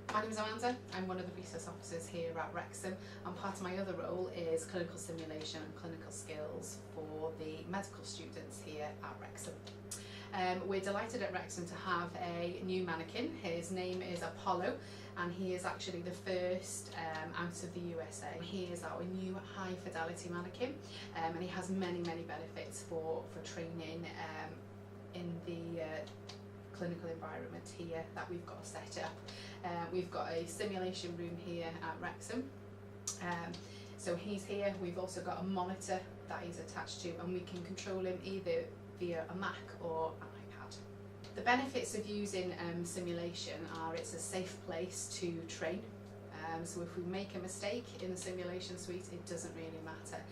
My name is Amanda, I'm one of the resource officers here at Wrexham, and part of my other role is clinical simulation and clinical skills for the medical students here at Wrexham. We're delighted at Wrexham to have a new mannequin. His name is Apollo, and he is actually the first out of the USA. He is our new high fidelity mannequin, and he has many benefits for training in the clinical environment here that we've got set up. We've got a simulation room here at Wrexham. So he's here. We've also got a monitor that he's attached to, and we can control him either via a Mac or an iPad. The benefits of using simulation are it's a safe place to train. So if we make a mistake in the simulation suite, it doesn't really matter.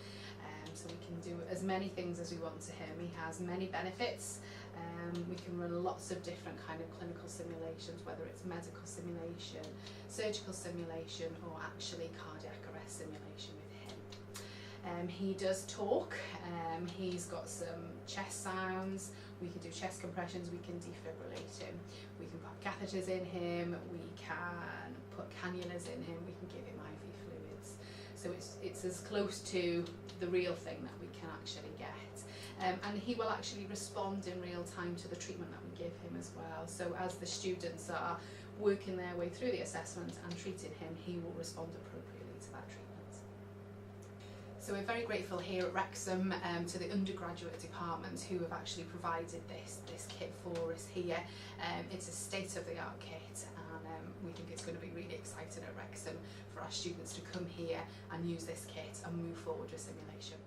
So we can do as many things as we want to him. He has many benefits. We can run lots of different kind of clinical simulations, whether it's medical simulation, surgical simulation, or actually cardiac arrest simulation with him. He does talk. He's got some chest sounds. We can do chest compressions. We can defibrillate him. We can put catheters in him. We can put cannulas in him. We can give him IV fluids. So it's as close to the real thing that we can actually get. And he will actually respond in real time to the treatment that we give him as well. So as the students are working their way through the assessment and treating him, he will respond appropriately to that treatment. So we're very grateful here at Wrexham to the undergraduate department who have actually provided this kit for us here. It's a state-of-the-art kit, and we think it's going to be really exciting at Wrexham for our students to come here and use this kit and move forward with simulation.